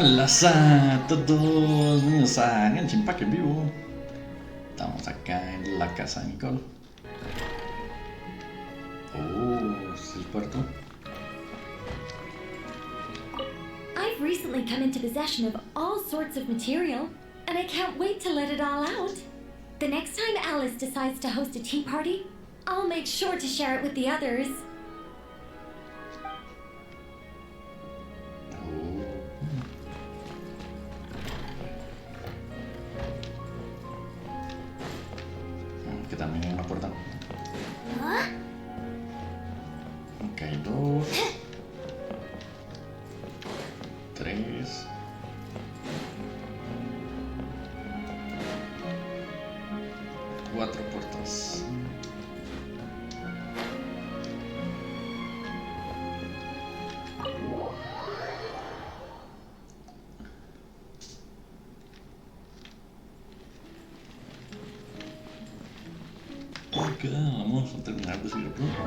Hola a todos, bienvenidos a Genshin Impact en vivo. Estamos acá en la casa de Nicole. Oh, es el puerto. I've recently come into possession of all sorts of material, and I can't wait to let it all out. The next time Alice decides to host a tea party, I'll make sure to share it with the others. Que también hay una puerta. Ok, 2, 3. Cuatro puertas. Ok, vamos a terminar de subir el punto.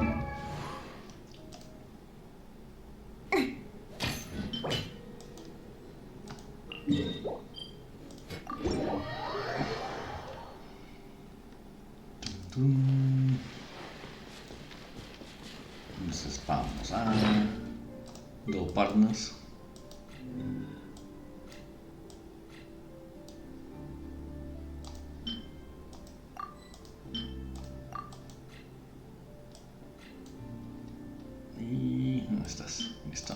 Entonces vamos a doparnos. Y ¿dónde estás? Listo.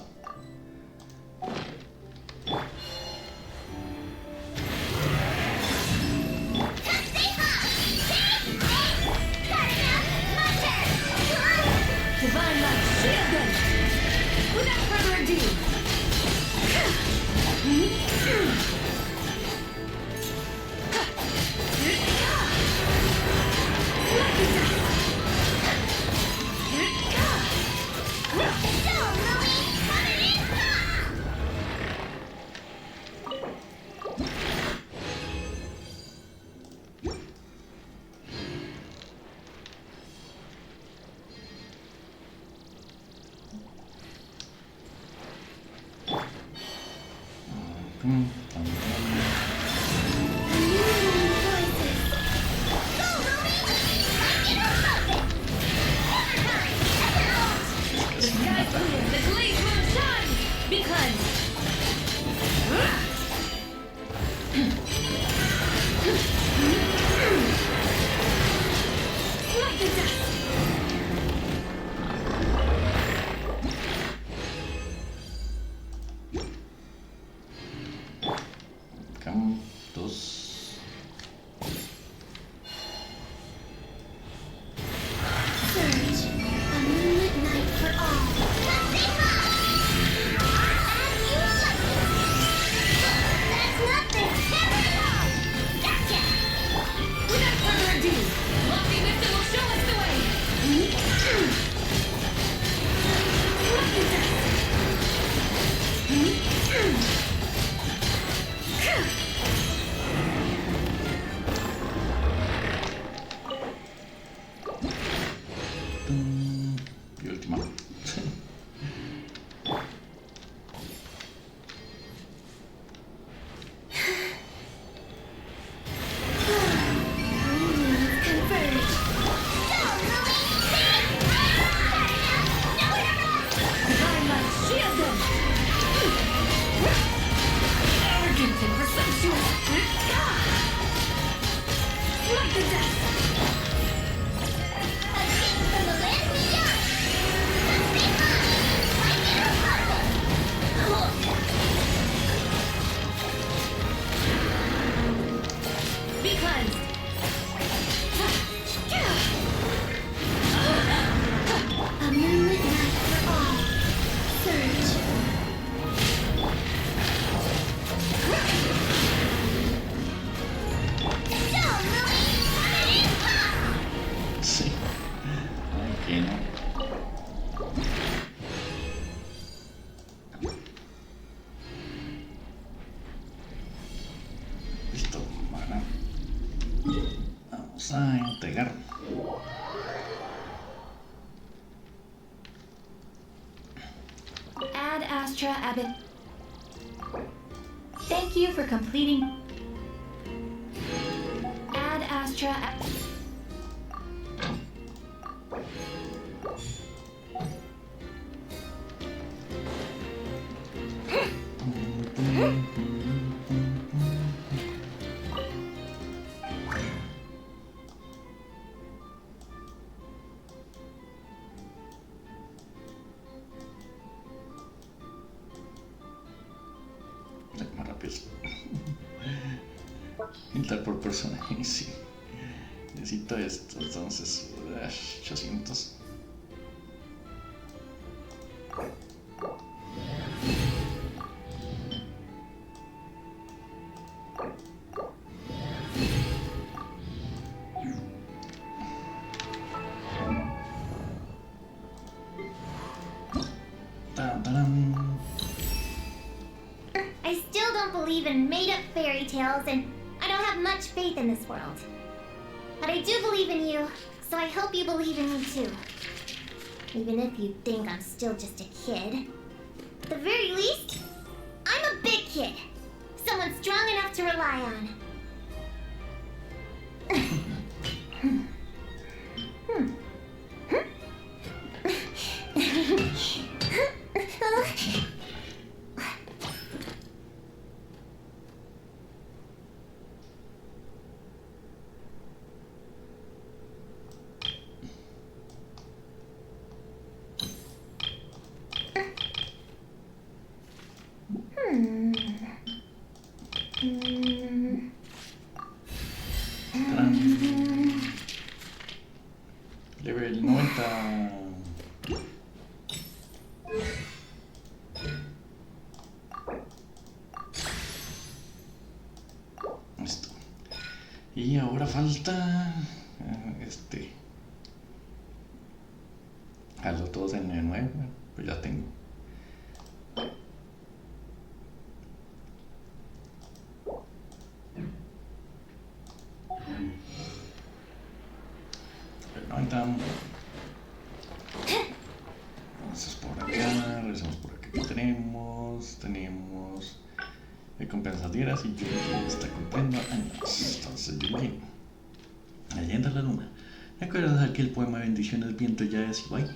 Y última. Listo, bueno. Vamos a entregar. Add Astra Abbott. Thank you for completing. Ad Astra. Más rápido. Entrar por personaje, sí. Necesito esto, entonces 800. I still don't believe in made-up fairy tales, and I don't have much faith in this world. But I do believe in you, so I hope you believe in me too. Even if you think I'm still just a kid. At the very least, I'm a big kid. Someone strong enough to rely on. Level 90. Listo. Y ahora falta hazlo todos en el 9, pues ya tengo. El 90. Entonces por acá, revisamos por acá que tenemos recompensas diarias y yo está cumpliendo años. Entonces yo bien. Leyenda de la luna. ¿Recuerdas aquel poema Bendiciones viento ya de Sibai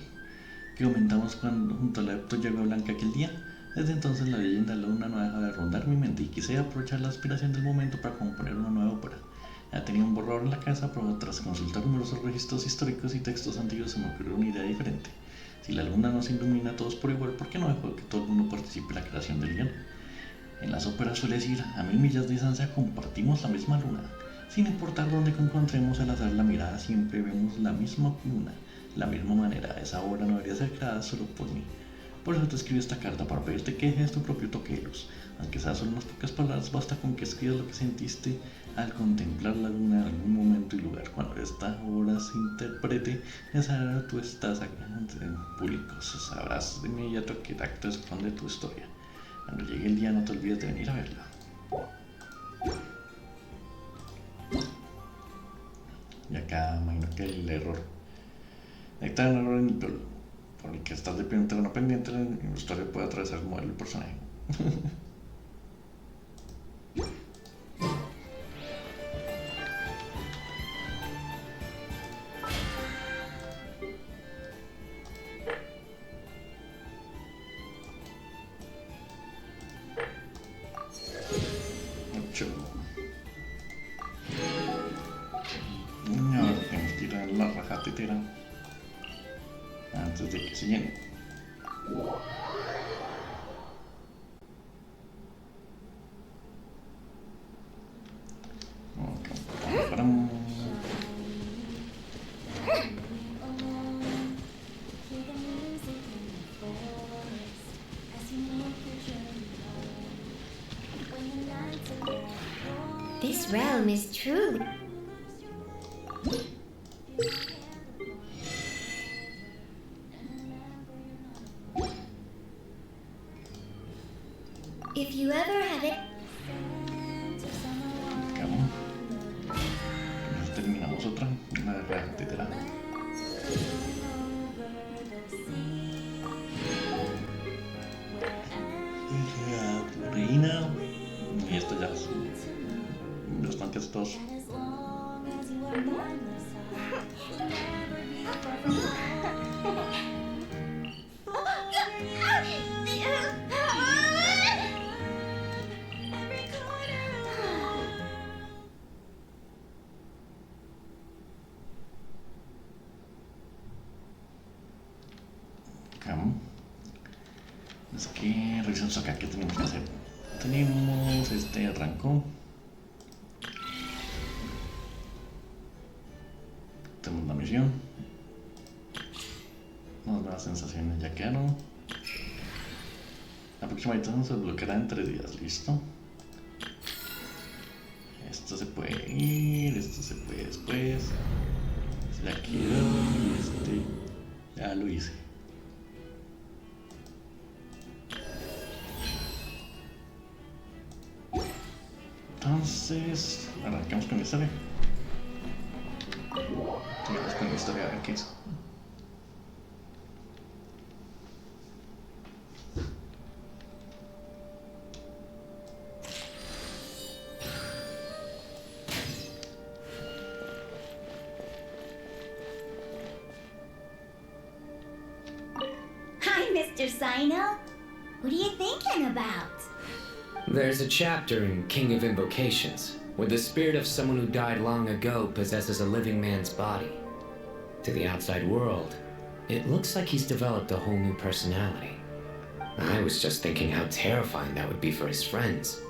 que comentamos cuando junto a la Yagua Blanca aquel día? Desde entonces la leyenda de la luna no deja de rondar mi mente y quise aprovechar la aspiración del momento para componer una nueva ópera. Ya tenía un borrador en la casa, pero tras consultar numerosos registros históricos y textos antiguos se me ocurrió una idea diferente. Si la luna nos ilumina a todos por igual, ¿por qué no dejo que todo el mundo participe en la creación del guión? En las óperas suele decir, a 1000 millas de distancia compartimos la misma luna. Sin importar dónde encontremos al alzar la mirada, siempre vemos la misma luna, la misma manera. Esa obra no debería ser creada solo por mí. Por eso te escribo esta carta, para pedirte que dejes tu propio toque de luz. Aunque sea solo unas pocas palabras, basta con que escribas lo que sentiste al contemplar la luna en algún momento y lugar. Cuando esta obra se interprete, esa tú estás acá en público. Sabrás de inmediato qué acto esconde tu historia. Cuando llegue el día, no te olvides de venir a verla. Y acá imagino que el error. Está un error en el piol, por el que estás de un terreno pendiente, la historia puede atravesar el modelo del personaje. Ahora tenemos que ir a la rajatetera antes de que se llene. This realm is truly... If you ever have it... Terminamos otra, una de literal. Reina, Es que revisamos acá qué tenemos que hacer. Tenemos arrancó. Tenemos la misión. Nuevas sensaciones ya quedaron. La próxima habitación se desbloqueará en 3 días, listo. Esto se puede ir, esto se puede después. Ya quedó y ya lo hice. Entonces, arrancamos con la historia. Sigamos con la historia a ver qué es. Hi, Mr. Sino. What are you thinking about? There's a chapter in King of Invocations where the spirit of someone who died long ago possesses a living man's body. To the outside world, it looks like he's developed a whole new personality. I was just thinking how terrifying that would be for his friends.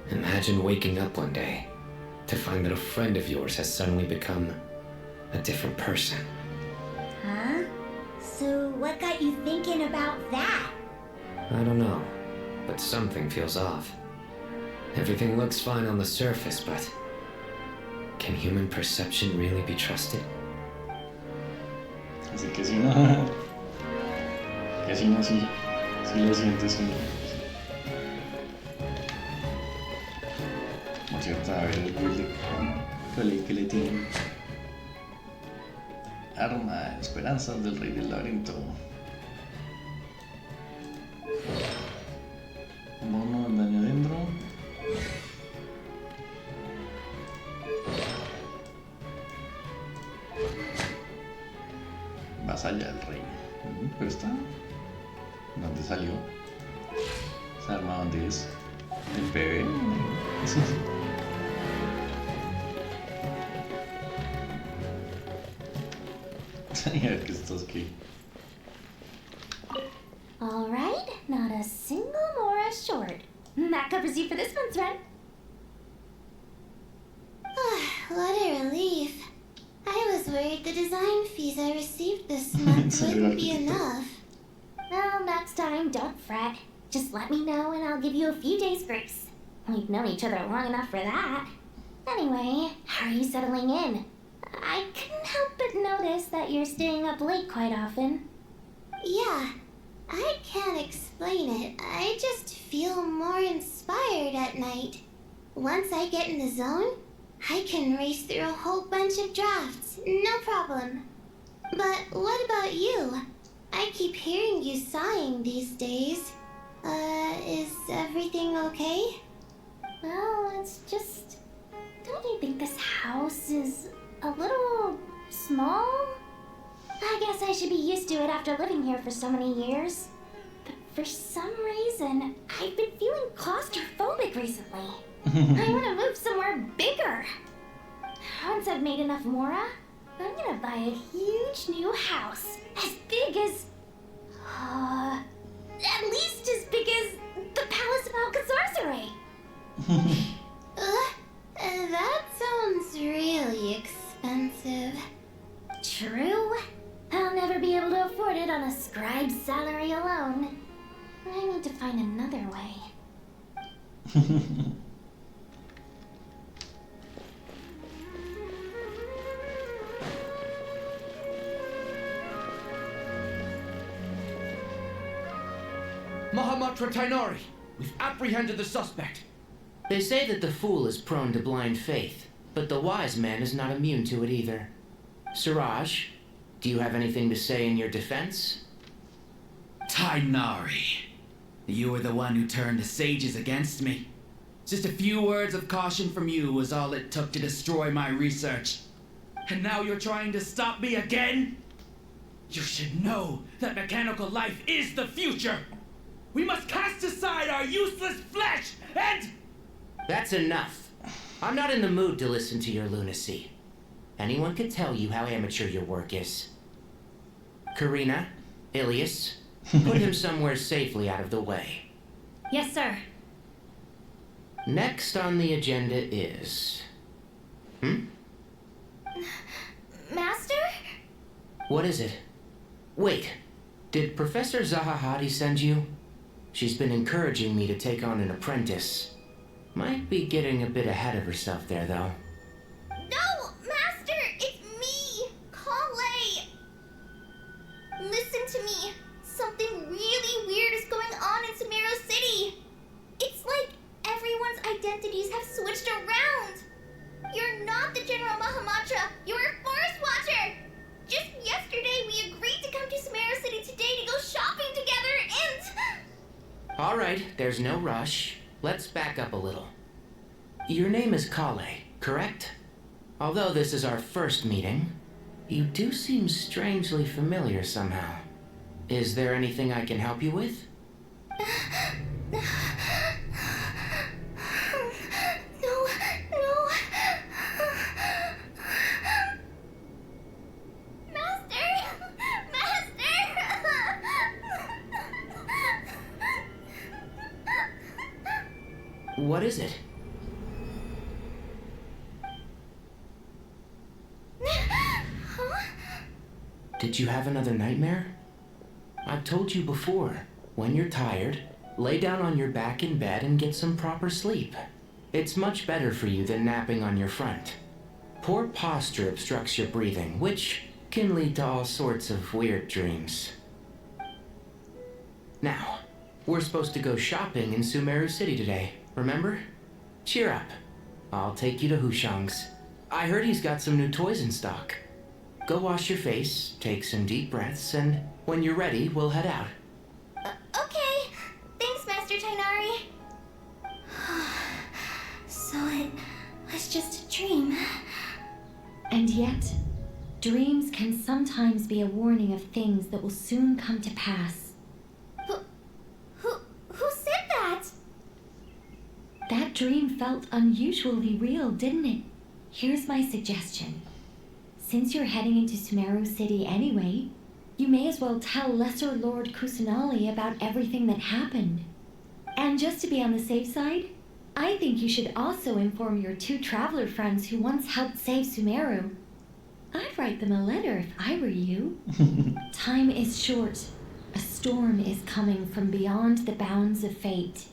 Imagine waking up one day to find that a friend of yours has suddenly become a different person. Huh? So what got you thinking about that? I don't know, but something feels off. Everything looks fine on the surface, but can human perception really be trusted? Así que si no, sí lo sientes, sí. Por cierto, a ver el build de Collei que le tiene. Arma, esperanzas del rey del laberinto. Mono, daño dentro. Vasalla del rey. Pero está. ¿Dónde salió? ¿Esa arma dónde es? ¿El PB? A ver qué estás aquí. All right, not a single Mora short. That covers you for this month's rent. What a relief. I was worried the design fees I received this month wouldn't be enough. Well, next time, don't fret. Just let me know and I'll give you a few days grace. We've known each other long enough for that. Anyway, how are you settling in? I couldn't help but notice that you're staying up late quite often. Yeah, I can't explain it. I just feel more inspired at night. Once I get in the zone, I can race through a whole bunch of drafts, no problem. But what about you? I keep hearing you sighing these days. Is everything okay? Well, it's just... Don't you think this house is a little small? I guess I should be used to it after living here for so many years. But for some reason, I've been feeling claustrophobic recently. I want to move somewhere bigger. Once I've made enough Mora, I'm gonna buy a huge new house. As big as... at least as big as the Palace of Alcazarcery. That sounds really expensive. True. I'll never be able to afford it on a scribe's salary alone. I need to find another way. Mahamatra Tainari, we've apprehended the suspect. They say that the fool is prone to blind faith, but the wise man is not immune to it either. Suraj, do you have anything to say in your defense? Tainari, you were the one who turned the sages against me. Just a few words of caution from you was all it took to destroy my research. And now you're trying to stop me again? You should know that mechanical life is the future! We must cast aside our useless flesh and... That's enough. I'm not in the mood to listen to your lunacy. Anyone could tell you how amateur your work is. Karina, Ilias, put him somewhere safely out of the way. Yes, sir. Next on the agenda is... Master? What is it? Wait, did Professor Zahahati send you? She's been encouraging me to take on an apprentice. Might be getting a bit ahead of herself there, though. No, Master! It's me! Collei! Listen to me. Something really weird is going on in Sumeru City. It's like everyone's identities have switched around. You're not the General Mahamacha. You're a Forest Watcher. Just yesterday, we agreed to come to Sumeru City today to go shopping together and... All right, there's no rush. Let's back up a little. Your name is Collei, correct? Although this is our first meeting, you do seem strangely familiar somehow. Is there anything I can help you with? No. What is it? Huh? Did you have another nightmare? I've told you before, when you're tired, lay down on your back in bed and get some proper sleep. It's much better for you than napping on your front. Poor posture obstructs your breathing, which can lead to all sorts of weird dreams. Now, we're supposed to go shopping in Sumeru City today, remember? Cheer up. I'll take you to Hushang's. I heard he's got some new toys in stock. Go wash your face, take some deep breaths, and when you're ready, we'll head out. Okay. Thanks, Master Tainari. So it was just a dream. And yet, dreams can sometimes be a warning of things that will soon come to pass. Who said that? That dream felt unusually real, didn't it? Here's my suggestion. Since you're heading into Sumeru City anyway, you may as well tell Lesser Lord Kusanali about everything that happened. And just to be on the safe side, I think you should also inform your 2 traveler friends who once helped save Sumeru. I'd write them a letter if I were you. Time is short. A storm is coming from beyond the bounds of fate.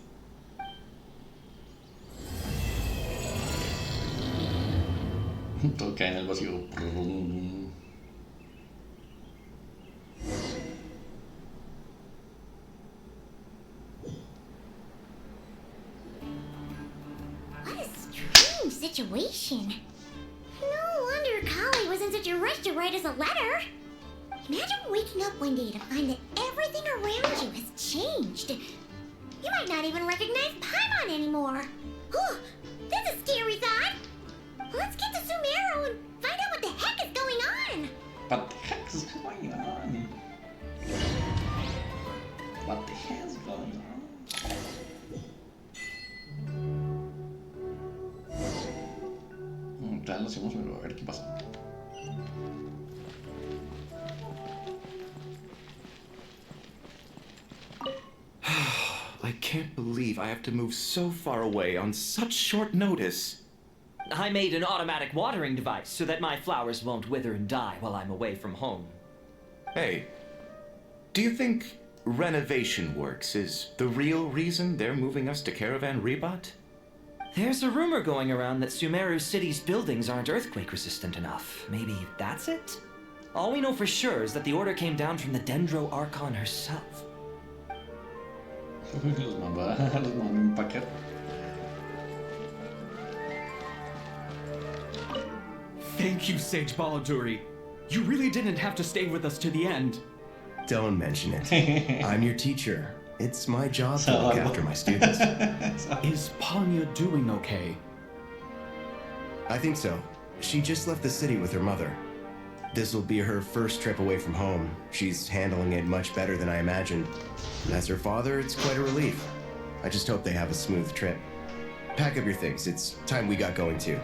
Todo cae en el vacío. What a strange situation. No wonder Collei was in such a rush to write us a letter. Imagine waking up one day to find that everything around you has changed. You might not even recognize Paimon anymore. Whew, that's a scary thought. Let's get to Sumeru and find out what the heck is going on. What the heck is going on? What the heck is going on? Ya lo hacemos, pero a ver qué pasa. I can't believe I have to move so far away on such short notice. I made an automatic watering device so that my flowers won't wither and die while I'm away from home. Hey, do you think renovation works is the real reason they're moving us to Caravan Rebot? There's a rumor going around that Sumeru City's buildings aren't earthquake resistant enough. Maybe that's it? All we know for sure is that the order came down from the Dendro Archon herself. Los mando un paquete. Thank you, Sage Baladuri. You really didn't have to stay with us to the end. Don't mention it. I'm your teacher. It's my job to look after my students. Is Panya doing okay? I think so. She just left the city with her mother. This will be her first trip away from home. She's handling it much better than I imagined. And as her father, it's quite a relief. I just hope they have a smooth trip. Pack up your things. It's time we got going too.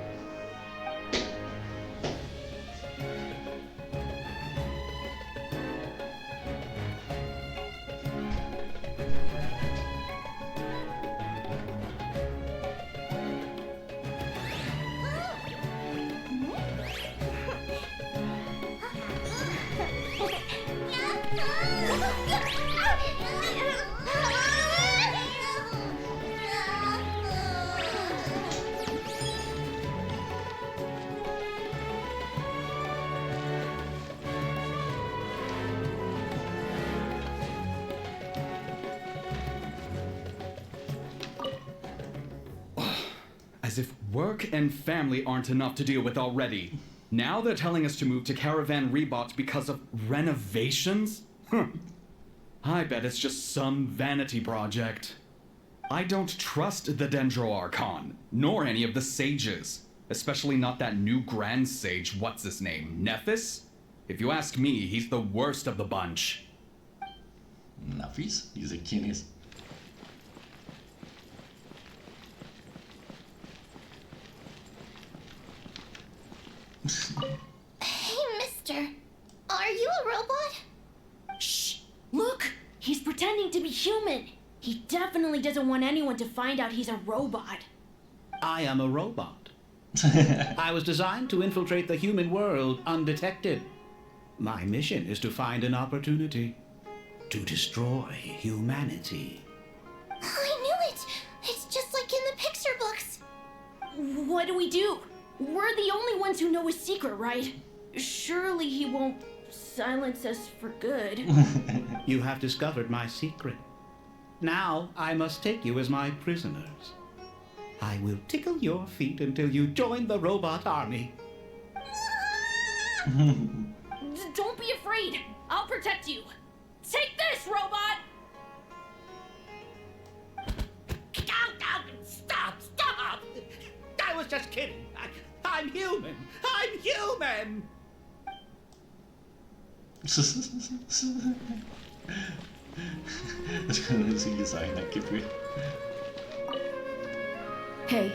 As if work and family aren't enough to deal with already. Now they're telling us to move to Caravan Rebot because of renovations? I bet it's just some vanity project. I don't trust the Dendro Archon, nor any of the sages. Especially not that new Grand Sage, what's his name, Nephis? If you ask me, he's the worst of the bunch. Nafis, dice quién es. Hey, mister. Are you a robot? Shh! Look! He's pretending to be human! He definitely doesn't want anyone to find out he's a robot. I am a robot. I was designed to infiltrate the human world undetected. My mission is to find an opportunity to destroy humanity. I knew it! It's just like in the picture books. What do we do? We're the only ones who know his secret, right? Surely he won't silence us for good. You have discovered my secret. Now I must take you as my prisoners. I will tickle your feet until you join the robot army. Don't be afraid. I'll protect you. Take this, robot! Stop! I was just kidding. I'm human. I'm human. Es cuando sigue esa vaina que fue. Hey,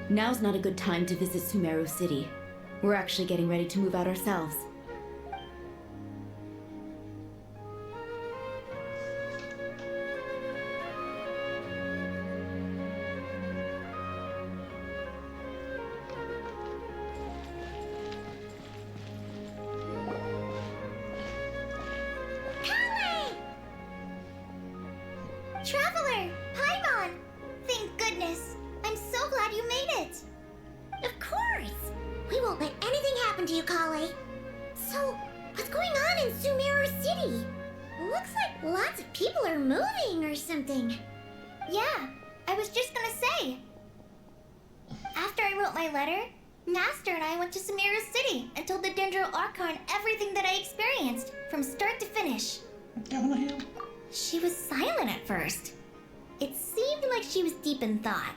now's not a good time to visit Sumeru City. We're actually getting ready to move out ourselves. Traveler! Paimon! Thank goodness. I'm so glad you made it. Of course! We won't let anything happen to you, Collei. So, what's going on in Sumeru City? Looks like lots of people are moving or something. Yeah, I was just gonna say. After I wrote my letter, Master and I went to Sumeru City and told the Dendro Archon everything that I experienced, from start to finish. She was silent at first. It seemed like she was deep in thought.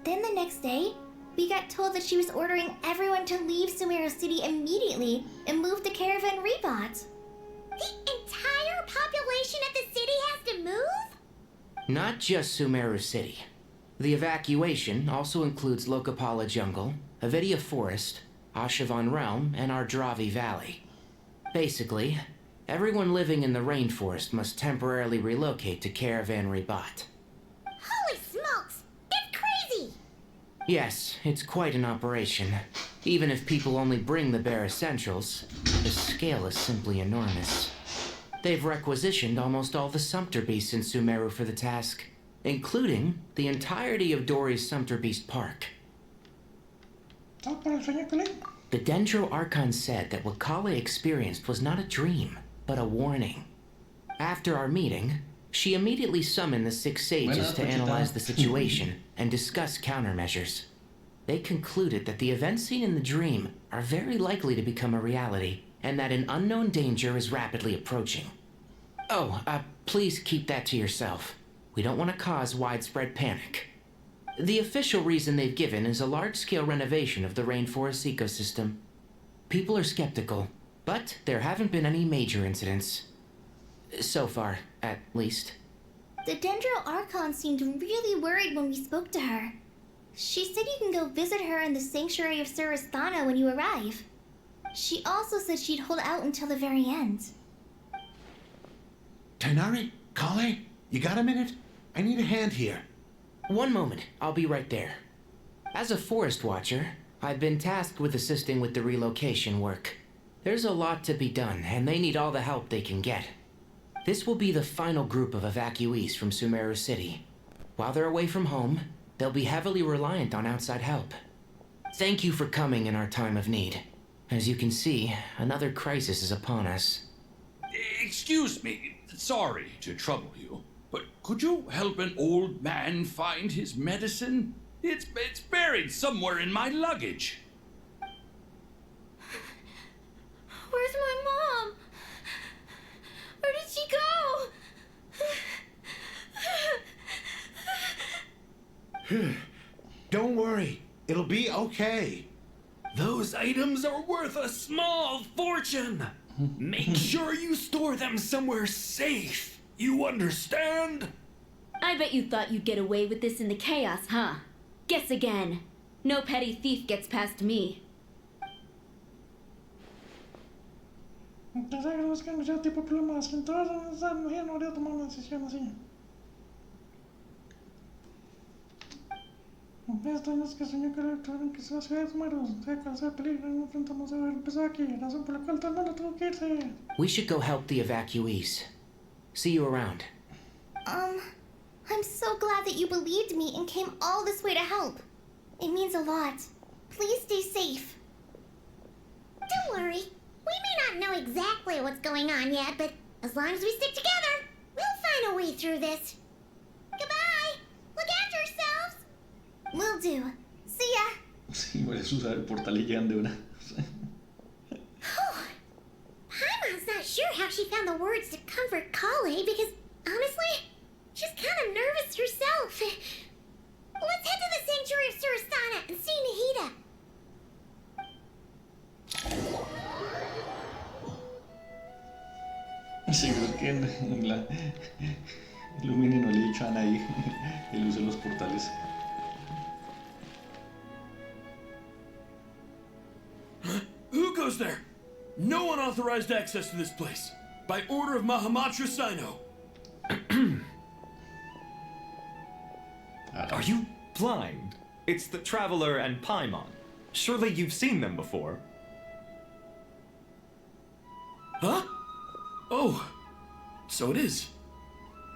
Then the next day, we got told that she was ordering everyone to leave Sumeru City immediately and move to Caravan Rebot. The entire population of the city has to move? Not just Sumeru City. The evacuation also includes Lokapala Jungle, Avidia Forest, Ashavan Realm, and Ardravi Valley. Basically, everyone living in the rainforest must temporarily relocate to Caravan Rebot. Holy smokes! That's crazy! Yes, it's quite an operation. Even if people only bring the bare essentials, the scale is simply enormous. They've requisitioned almost all the Sumpter Beasts in Sumeru for the task, including the entirety of Dori's Sumpter Beast Park. The Dendro Archon said that what Collei experienced was not a dream, but a warning. After our meeting, she immediately summoned the 6 sages to analyze the situation and discuss countermeasures. They concluded that the events seen in the dream are very likely to become a reality, and that an unknown danger is rapidly approaching. Oh, please keep that to yourself. We don't want to cause widespread panic. The official reason they've given is a large-scale renovation of the rainforest ecosystem. People are skeptical, but there haven't been any major incidents. So far, at least. The Dendro Archon seemed really worried when we spoke to her. She said you can go visit her in the Sanctuary of Surasthana when you arrive. She also said she'd hold out until the very end. Tighnari? Collei? You got a minute? I need a hand here. One moment, I'll be right there. As a forest watcher, I've been tasked with assisting with the relocation work. There's a lot to be done, and they need all the help they can get. This will be the final group of evacuees from Sumeru City. While they're away from home, they'll be heavily reliant on outside help. Thank you for coming in our time of need. As you can see, another crisis is upon us. Excuse me, sorry to trouble you, but could you help an old man find his medicine? It's buried somewhere in my luggage. Where's my mom? Where did she go? Don't worry. It'll be okay. Those items are worth a small fortune. Make sure you store them somewhere safe. You understand? I bet you thought you'd get away with this in the chaos, huh? Guess again. No petty thief gets past me. Tenemos que anunciar tipo problemas, que todos no haría tomar una decisión así. Esto no es que soñó que que se va a ciudad de Sumeru, sea cual sea el peligro, no enfrentamos a ver, empezó aquí, razón por la cual todo el mundo tuvo que irse. We should go help the evacuees. See you around. I'm so glad that you believed me and came all this way to help. It means a lot. Please stay safe. Don't worry. We may not know exactly what's going on yet, but as long as we stick together, we'll find a way through this. Goodbye! Look after yourselves! Will do. See ya! Sí, por eso usar el portal y llegan de una. Paimon's not sure how she found the words to comfort Collei because, honestly, she's kind of nervous herself. Let's head to the Sanctuary of Surasthana and see Nahida. Sí, creo que en la Lumine no le he dicho a nadie el uso de los portales. Who goes there? No unauthorized access to this place. By order of Mahamatra Sino. Are you blind? It's the Traveler and Paimon. Surely you've seen them before. Huh? Oh, so it is.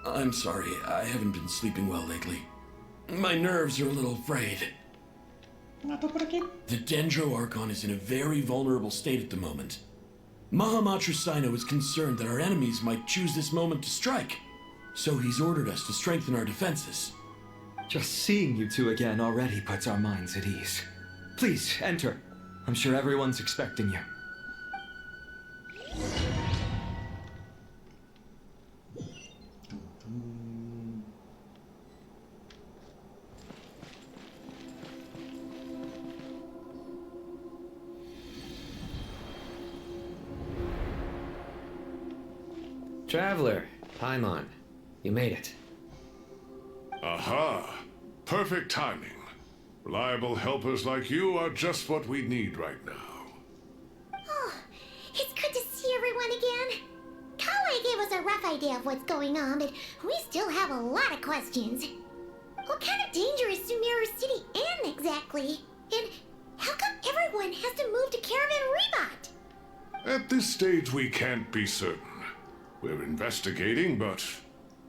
I'm sorry, I haven't been sleeping well lately. My nerves are a little frayed. The Dendro Archon is in a very vulnerable state at the moment. Mahamatra Sino is concerned that our enemies might choose this moment to strike, so he's ordered us to strengthen our defenses. Just seeing you two again already puts our minds at ease. Please, enter. I'm sure everyone's expecting you. Traveler, Paimon, you made it. Aha! Perfect timing. Reliable helpers like you are just what we need right now. Oh, it's good to see everyone again. Collei gave us a rough idea of what's going on, but we still have a lot of questions. What kind of danger is Sumeru City in exactly? And how come everyone has to move to Caravan Rebot? At this stage, we can't be certain. We're investigating, but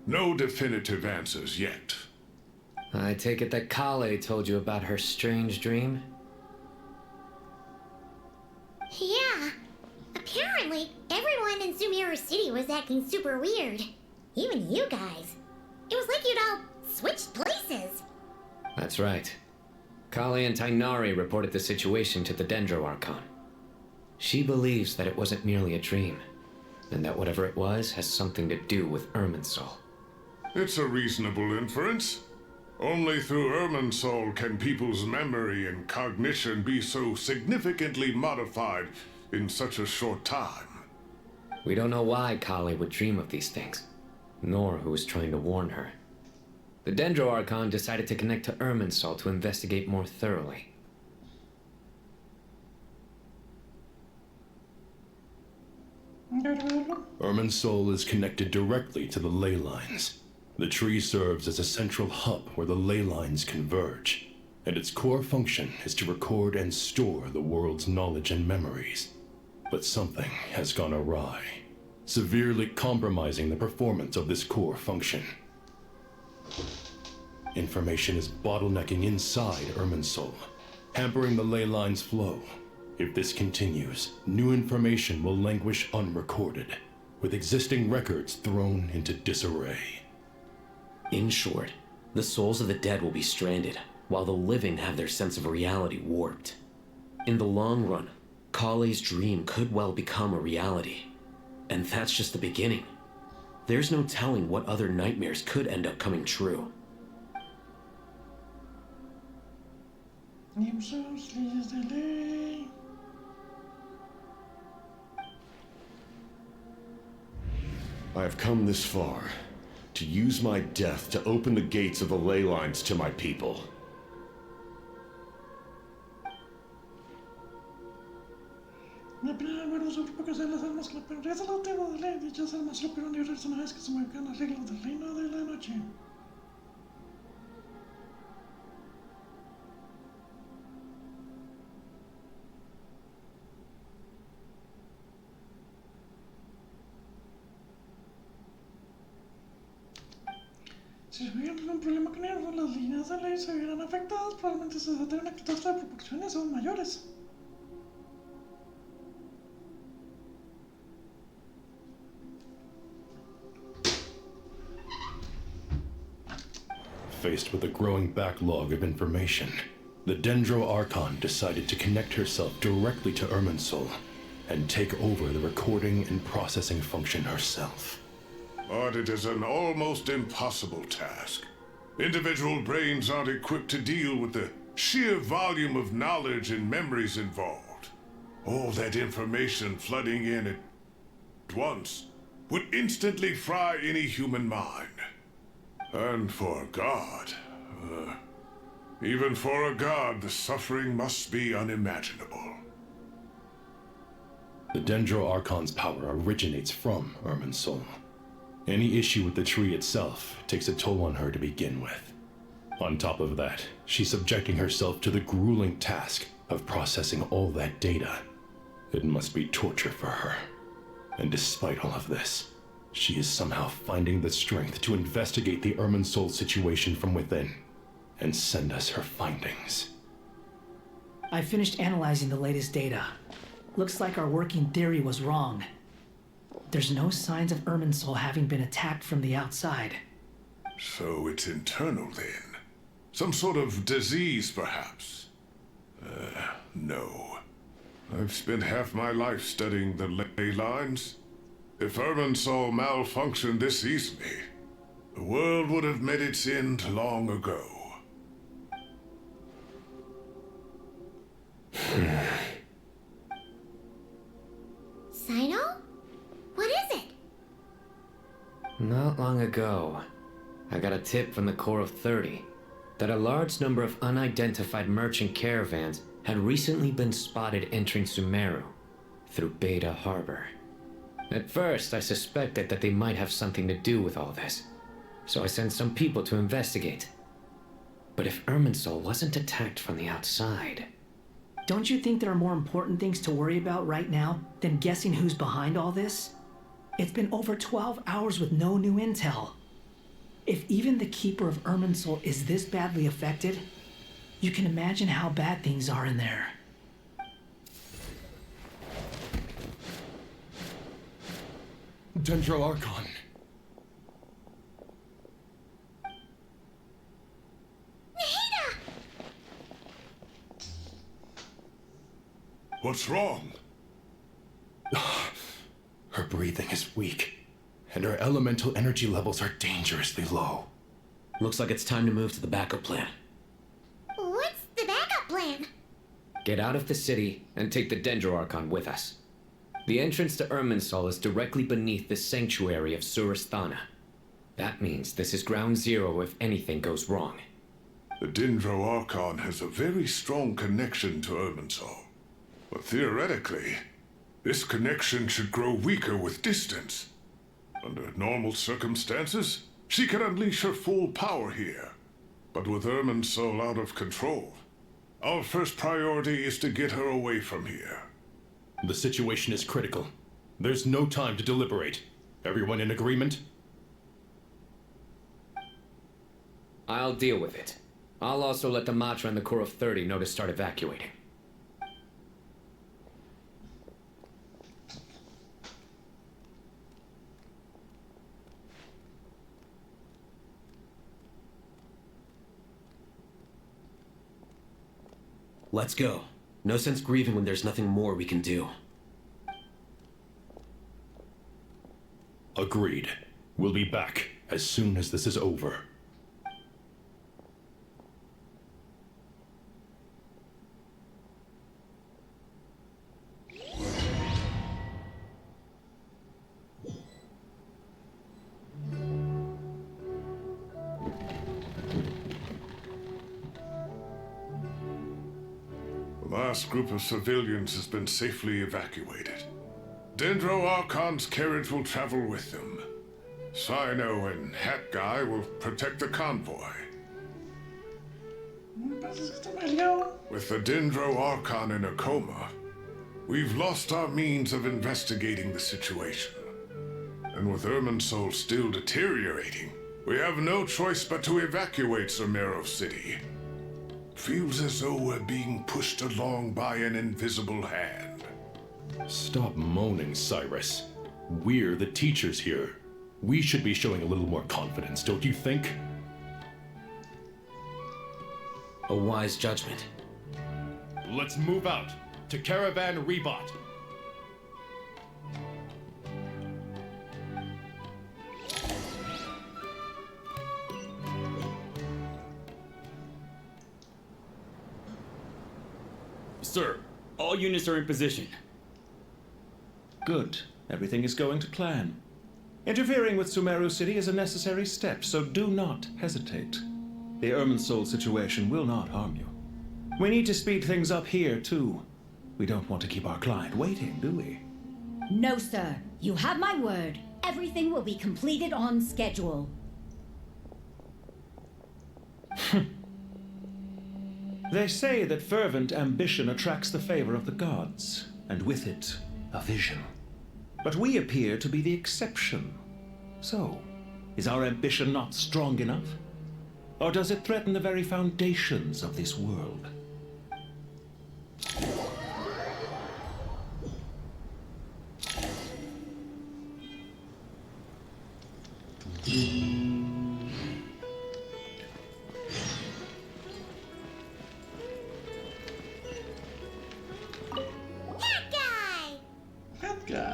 no definitive answers yet. I take it that Collei told you about her strange dream? Yeah. Apparently, everyone in Sumeru City was acting super weird. Even you guys. It was like you'd all switched places. That's right. Collei and Tighnari reported the situation to the Dendro Archon. She believes that it wasn't merely a dream, and that whatever it was has something to do with Irminsul. It's a reasonable inference. Only through Irminsul can people's memory and cognition be so significantly modified in such a short time. We don't know why Collei would dream of these things, nor who was trying to warn her. The Dendro Archon decided to connect to Irminsul to investigate more thoroughly. Irminsul is connected directly to the ley lines. The tree serves as a central hub where the ley lines converge, and its core function is to record and store the world's knowledge and memories. But something has gone awry, severely compromising the performance of this core function. Information is bottlenecking inside Irminsul, hampering the ley line's flow. If this continues, new information will languish unrecorded, with existing records thrown into disarray. In short, the souls of the dead will be stranded, while the living have their sense of reality warped. In the long run, Collei's dream could well become a reality. And that's just the beginning. There's no telling what other nightmares could end up coming true. I have come this far to use my death to open the gates of the ley lines to my people. Mi primer número sobre porque ser las almas que la pereza la tierra de ley, dichas almas superan y personajes que se mueven las reglas del reino de la noche. Si hubiera un problema con ellos, las líneas de ley se vieran afectadas, probablemente se desataría una catástrofe de proporciones aún mayores. Faced with a growing backlog of information, the Dendro Archon decided to connect herself directly to Irminsul and take over the recording and processing function herself. But it is an almost impossible task. Individual brains aren't equipped to deal with the sheer volume of knowledge and memories involved. All that information flooding in at once would instantly fry any human mind. And for a god, even for a god, the suffering must be unimaginable. The Dendro Archon's power originates from Irminsul. Any issue with the tree itself takes a toll on her to begin with. On top of that, she's subjecting herself to the grueling task of processing all that data. It must be torture for her. And despite all of this, she is somehow finding the strength to investigate the Irminsul situation from within and send us her findings. I finished analyzing the latest data. Looks like our working theory was wrong. There's no signs of Irminsul having been attacked from the outside. So it's internal then? Some sort of disease, perhaps? No. I've spent half my life studying the ley lines. If Irminsul malfunctioned this easily, the world would have met its end long ago. Sino? What is it? Not long ago, I got a tip from the Core of 30 that a large number of unidentified merchant caravans had recently been spotted entering Sumeru through Beta Harbor. At first, I suspected that they might have something to do with all this, so I sent some people to investigate. But if Irminsul wasn't attacked from the outside... Don't you think there are more important things to worry about right now than guessing who's behind all this? It's been over 12 hours with no new intel. If even the Keeper of Irminsul is this badly affected, you can imagine how bad things are in there. Dendro Archon. Nahida! What's wrong? Her breathing is weak, and her elemental energy levels are dangerously low. Looks like it's time to move to the backup plan. What's the backup plan? Get out of the city and take the Dendro Archon with us. The entrance to Irminsul is directly beneath the sanctuary of Surasthana. That means this is ground zero if anything goes wrong. The Dendro Archon has a very strong connection to Irminsul. But theoretically, this connection should grow weaker with distance. Under normal circumstances, she can unleash her full power here. But with Irminsul out of control, our first priority is to get her away from here. The situation is critical. There's no time to deliberate. Everyone in agreement? I'll deal with it. I'll also let the Matra and the Core of 30 know to start evacuating. Let's go. No sense grieving when there's nothing more we can do. Agreed. We'll be back as soon as this is over. The last group of civilians has been safely evacuated. Dendro Archon's carriage will travel with them. Sino and Hat Guy will protect the convoy. With the Dendro Archon in a coma, we've lost our means of investigating the situation. And with Irminsul still deteriorating, we have no choice but to evacuate Sumeru City. Feels as though we're being pushed along by an invisible hand. Stop moaning, Cyrus. We're the teachers here. We should be showing a little more confidence, don't you think? A wise judgment. Let's move out to Caravan Rebot. Sir, all units are in position. Good. Everything is going to plan. Interfering with Sumeru City is a necessary step, so do not hesitate. The Irminsul situation will not harm you. We need to speed things up here, too. We don't want to keep our client waiting, do we? No, sir. You have my word. Everything will be completed on schedule. They say that fervent ambition attracts the favor of the gods, and with it, a vision. But we appear to be the exception. So, is our ambition not strong enough? Or does it threaten the very foundations of this world?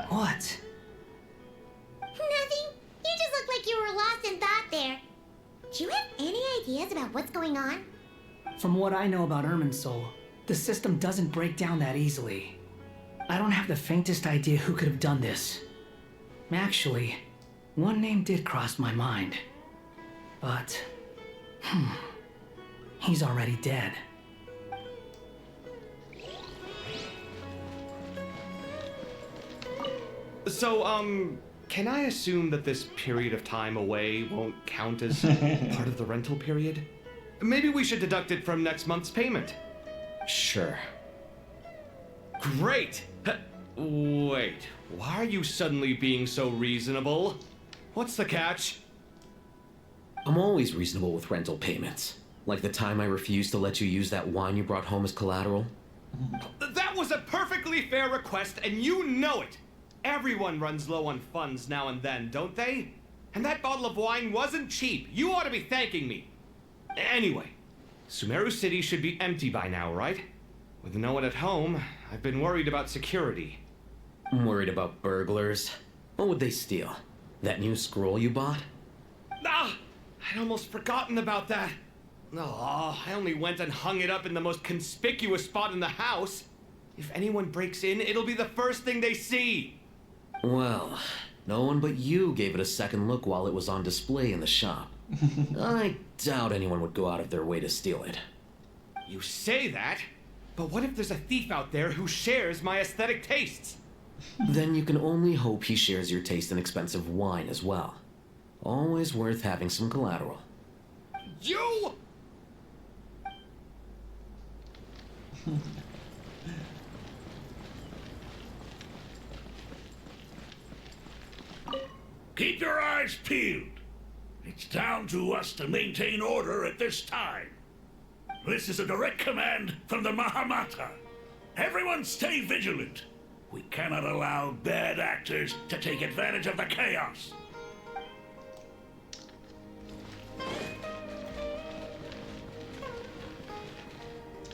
What? Nothing. You just look like you were lost in thought there. Do you have any ideas about what's going on? From what I know about Irminsul, the system doesn't break down that easily. I don't have the faintest idea who could have done this. Actually, one name did cross my mind. But, he's already dead. So, can I assume that this period of time away won't count as part of the rental period? Maybe we should deduct it from next month's payment. Sure. Great! Wait, why are you suddenly being so reasonable? What's the catch? I'm always reasonable with rental payments. Like the time I refused to let you use that wine you brought home as collateral. That was a perfectly fair request, and you know it! Everyone runs low on funds now and then, don't they? And that bottle of wine wasn't cheap. You ought to be thanking me. Anyway, Sumeru City should be empty by now, right? With no one at home, I've been worried about security. I'm worried about burglars. What would they steal? That new scroll you bought? Ah! I'd almost forgotten about that. Oh, I only went and hung it up in the most conspicuous spot in the house. If anyone breaks in, it'll be the first thing they see. Well, no one but you gave it a second look while it was on display in the shop. I doubt anyone would go out of their way to steal it. You say that, but what if there's a thief out there who shares my aesthetic tastes? Then you can only hope he shares your taste in expensive wine as well. Always worth having some collateral. You! Keep your eyes peeled. It's down to us to maintain order at this time. This is a direct command from the Mahamata. Everyone stay vigilant. We cannot allow bad actors to take advantage of the chaos.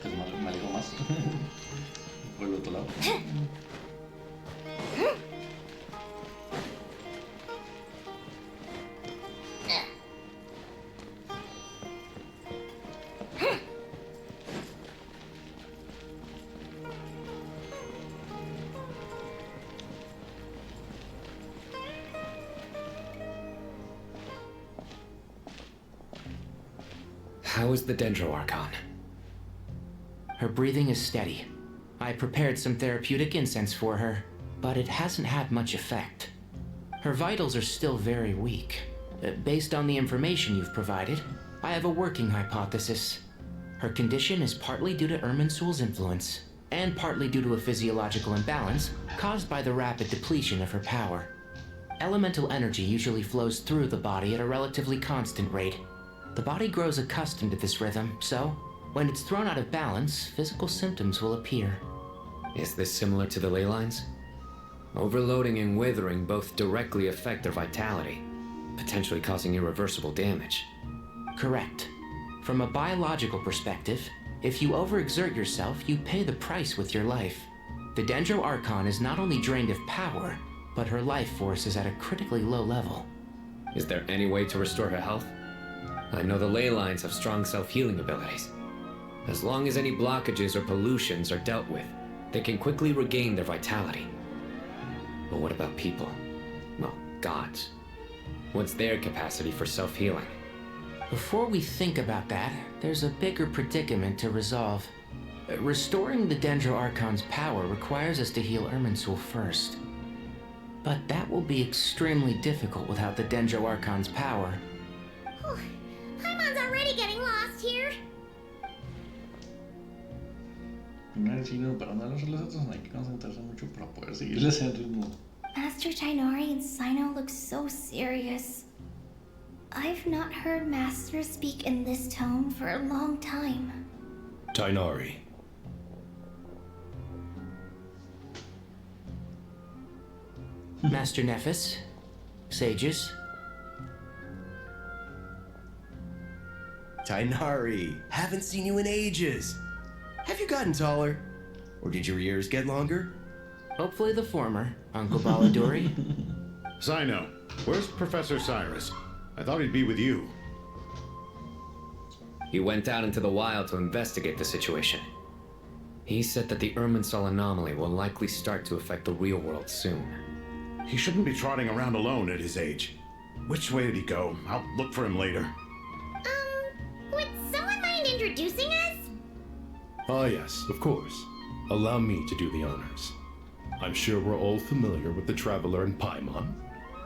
Me alejo más. Por el otro lado. How is the Dendro Archon? Her breathing is steady. I prepared some therapeutic incense for her, but it hasn't had much effect. Her vitals are still very weak. Based on the information you've provided, I have a working hypothesis. Her condition is partly due to Irminsul's influence, and partly due to a physiological imbalance caused by the rapid depletion of her power. Elemental energy usually flows through the body at a relatively constant rate. The body grows accustomed to this rhythm, so when it's thrown out of balance, physical symptoms will appear. Is this similar to the ley lines? Overloading and withering both directly affect their vitality, potentially causing irreversible damage. Correct. From a biological perspective, if you overexert yourself, you pay the price with your life. The Dendro Archon is not only drained of power, but her life force is at a critically low level. Is there any way to restore her health? I know the ley lines have strong self-healing abilities. As long as any blockages or pollutions are dealt with, they can quickly regain their vitality. But what about people? Well, gods. What's their capacity for self-healing? Before we think about that, there's a bigger predicament to resolve. Restoring the Dendro Archon's power requires us to heal Irminsul first. But that will be extremely difficult without the Dendro Archon's power. Paimon's already getting lost here. Para no los otros no hay que concentrarse mucho para poder seguirles el ritmo. Master Tainari and Sino look so serious. I've not heard Master speak in this tone for a long time. Tainari. Master Nephis, sages. Tainari, haven't seen you in ages. Have you gotten taller? Or did your ears get longer? Hopefully the former, Uncle Baladuri. Sino, where's Professor Cyrus? I thought he'd be with you. He went out into the wild to investigate the situation. He said that the Irminsul anomaly will likely start to affect the real world soon. He shouldn't be trotting around alone at his age. Which way did he go? I'll look for him later. Would someone mind introducing us? Ah yes, of course. Allow me to do the honors. I'm sure we're all familiar with the Traveler and Paimon.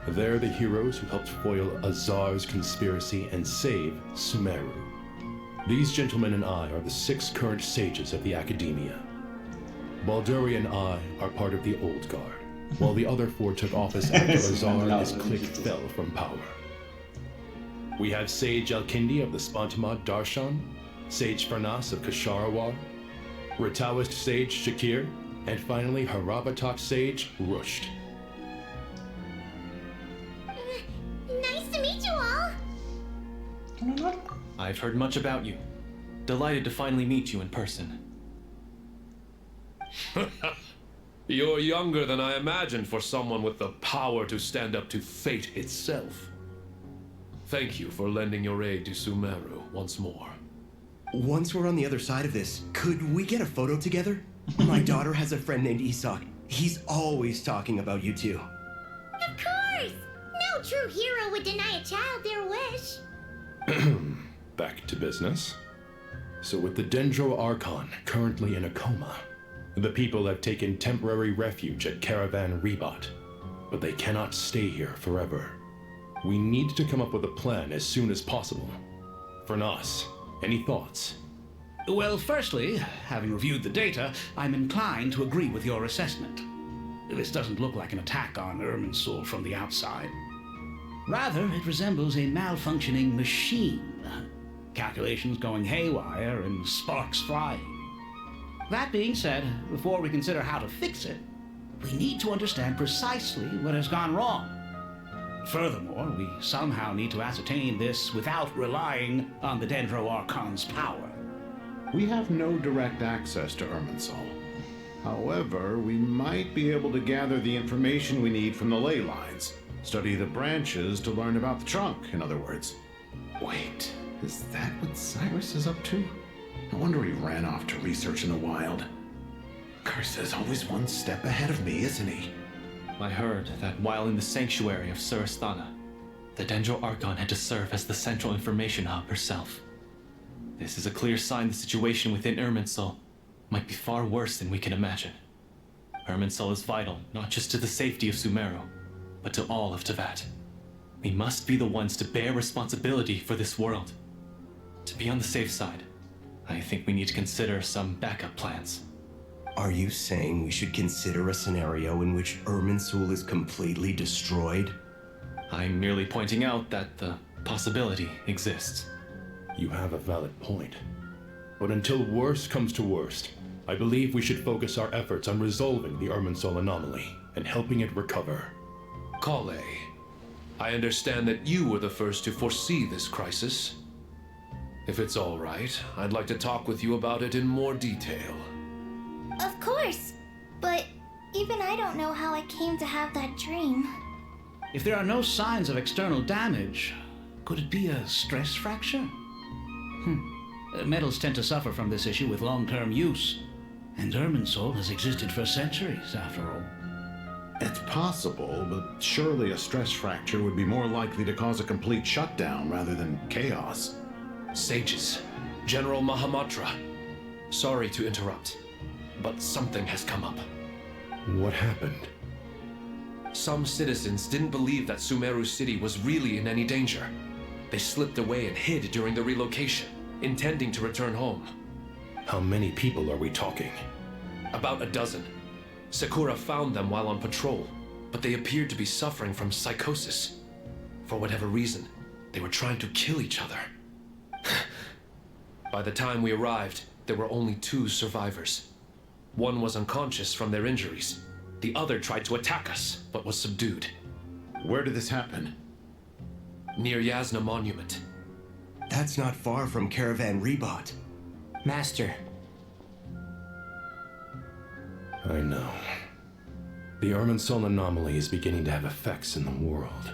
They're the heroes who helped foil Azar's conspiracy and save Sumeru. These gentlemen and I are the 6 current sages of the Academia. Balduri and I are part of the Old Guard, while the other 4 took office after Azar and his clique fell from power. We have Sage Alkindi of the Spantamad Darshan, Sage Farnas of Kasharawar, Rataoist Sage Shakir, and finally Harabatak Sage Rusht. Nice to meet you all. I've heard much about you. Delighted to finally meet you in person. You're younger than I imagined for someone with the power to stand up to fate itself. Thank you for lending your aid to Sumeru once more. Once we're on the other side of this, could we get a photo together? My daughter has a friend named Isak. He's always talking about you two. Of course! No true hero would deny a child their wish. Back to business. So with the Dendro Archon currently in a coma, the people have taken temporary refuge at Caravan Rebot, but they cannot stay here forever. We need to come up with a plan as soon as possible. For Nas, any thoughts? Well, firstly, having reviewed the data, I'm inclined to agree with your assessment. This doesn't look like an attack on Irminsul from the outside. Rather, it resembles a malfunctioning machine. Calculations going haywire and sparks flying. That being said, before we consider how to fix it, we need to understand precisely what has gone wrong. Furthermore, we somehow need to ascertain this without relying on the Dendro Archon's power. We have no direct access to Irminsul. However, we might be able to gather the information we need from the ley lines. Study the branches to learn about the trunk, in other words. Wait, is that what Cyrus is up to? No wonder he ran off to research in the wild. Curse's always one step ahead of me, isn't he? I heard that while in the sanctuary of Surasthana, the Dendro Archon had to serve as the central information hub herself. This is a clear sign the situation within Irminsul might be far worse than we can imagine. Irminsul is vital not just to the safety of Sumeru, but to all of Teyvat. We must be the ones to bear responsibility for this world. To be on the safe side, I think we need to consider some backup plans. Are you saying we should consider a scenario in which Irminsul is completely destroyed? I'm merely pointing out that the possibility exists. You have a valid point. But until worst comes to worst, I believe we should focus our efforts on resolving the Irminsul anomaly and helping it recover. Collei, I understand that you were the first to foresee this crisis. If it's all right, I'd like to talk with you about it in more detail. Of course, but even I don't know how I came to have that dream. If there are no signs of external damage, could it be a stress fracture? Metals tend to suffer from this issue with long-term use, and Irminsul has existed for centuries, after all. It's possible, but surely a stress fracture would be more likely to cause a complete shutdown rather than chaos. Sages, General Mahamatra, sorry to interrupt, but something has come up. What happened? Some citizens didn't believe that Sumeru City was really in any danger. They slipped away and hid during the relocation, intending to return home. How many people are we talking? About a dozen. Sakura found them while on patrol, but they appeared to be suffering from psychosis. For whatever reason, they were trying to kill each other. By the time we arrived, there were only 2 survivors. One was unconscious from their injuries. The other tried to attack us, but was subdued. Where did this happen? Near Yasna Monument. That's not far from Caravan Rebot. Master. I know. The Irminsul anomaly is beginning to have effects in the world.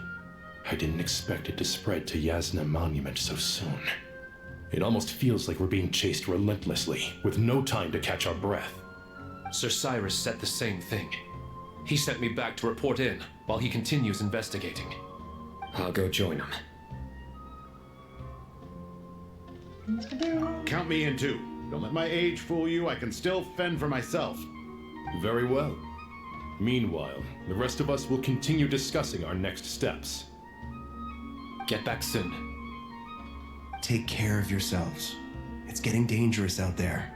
I didn't expect it to spread to Yasna Monument so soon. It almost feels like we're being chased relentlessly, with no time to catch our breath. Sir Cyrus said the same thing. He sent me back to report in, while he continues investigating. I'll go join him. Count me in too. Don't let my age fool you, I can still fend for myself. Very well. Meanwhile, the rest of us will continue discussing our next steps. Get back soon. Take care of yourselves. It's getting dangerous out there.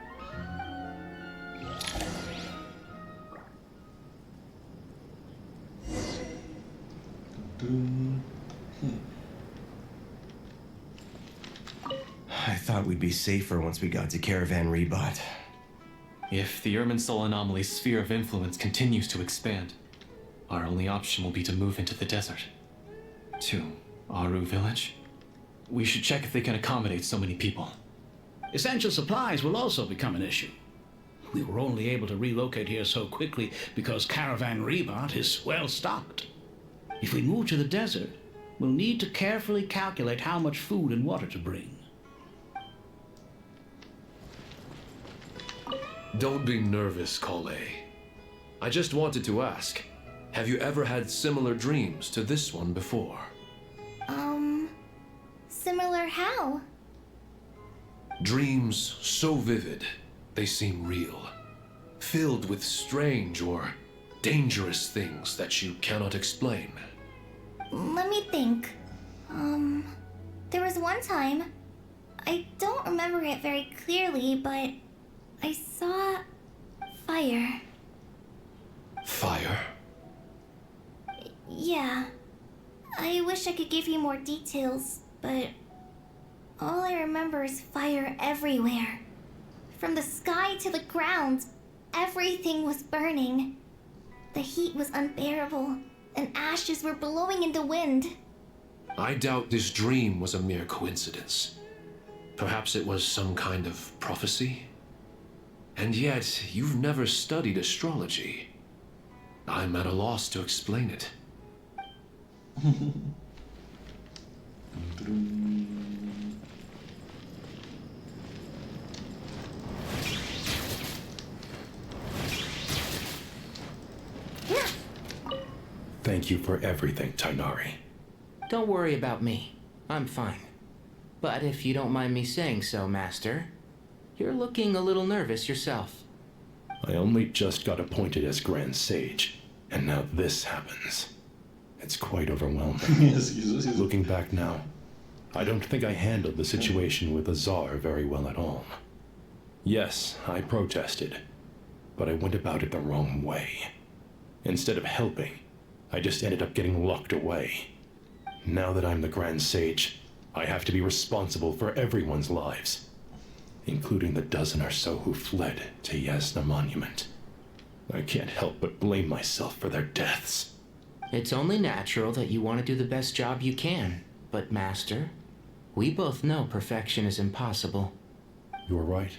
I thought we'd be safer once we got to Caravan Rebot. If the Irminsul anomaly's sphere of influence continues to expand, our only option will be to move into the desert. To Aru Village? We should check if they can accommodate so many people. Essential supplies will also become an issue. We were only able to relocate here so quickly because Caravan Rebot is well stocked. If we move to the desert, we'll need to carefully calculate how much food and water to bring. Don't be nervous, Collei. I just wanted to ask, have you ever had similar dreams to this one before? Similar how? Dreams so vivid, they seem real. Filled with strange or dangerous things that you cannot explain. Let me think. There was one time, I don't remember it very clearly, but I saw fire. Fire? Yeah. I wish I could give you more details, but all I remember is fire everywhere. From the sky to the ground, everything was burning. The heat was unbearable, and ashes were blowing in the wind. I doubt this dream was a mere coincidence. Perhaps it was some kind of prophecy? And yet, you've never studied astrology. I'm at a loss to explain it. Thank you for everything, Tighnari. Don't worry about me. I'm fine. But if you don't mind me saying so, Master, you're looking a little nervous yourself. I only just got appointed as Grand Sage, and now this happens. It's quite overwhelming. Looking back now, I don't think I handled the situation with Azar very well at all. Yes, I protested, but I went about it the wrong way. Instead of helping, I just ended up getting locked away. Now that I'm the Grand Sage, I have to be responsible for everyone's lives, including the dozen or so who fled to Yasna Monument. I can't help but blame myself for their deaths. It's only natural that you want to do the best job you can, but Master, we both know perfection is impossible. You're right.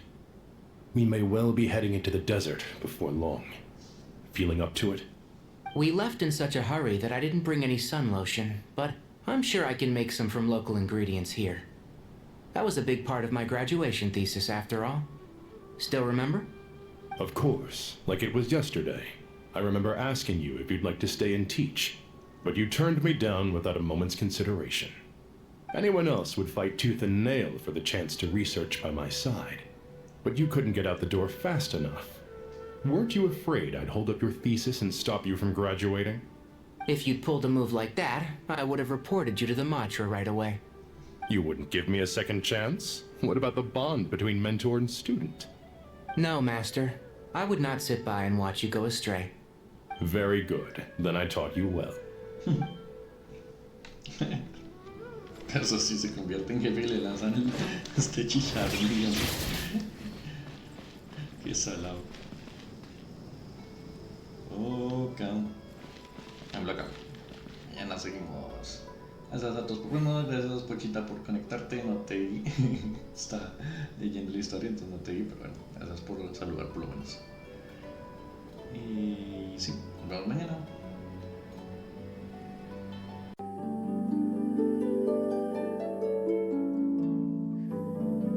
We may well be heading into the desert before long. Feeling up to it? We left in such a hurry that I didn't bring any sun lotion, but I'm sure I can make some from local ingredients here. That was a big part of my graduation thesis after all. Still remember? Of course, like it was yesterday. I remember asking you if you'd like to stay and teach, but you turned me down without a moment's consideration. Anyone else would fight tooth and nail for the chance to research by my side, but you couldn't get out the door fast enough. Weren't you afraid I'd hold up your thesis and stop you from graduating? If you'd pulled a move like that, I would have reported you to the Matra right away. You wouldn't give me a second chance? What about the bond between mentor and student? No, Master. I would not sit by and watch you go astray. Very good. Then I taught you well. Eso sí se convierte en jefe y le lanzan este chicharrón, digamos. Qué salado. Ok. Hablo acá. Mañana seguimos. Gracias a todos por vernos. Gracias, Pochita, por conectarte. No te vi. Está leyendo la historia, entonces no te vi, pero bueno, gracias por saludar por lo menos. Y sí, nos vemos mañana.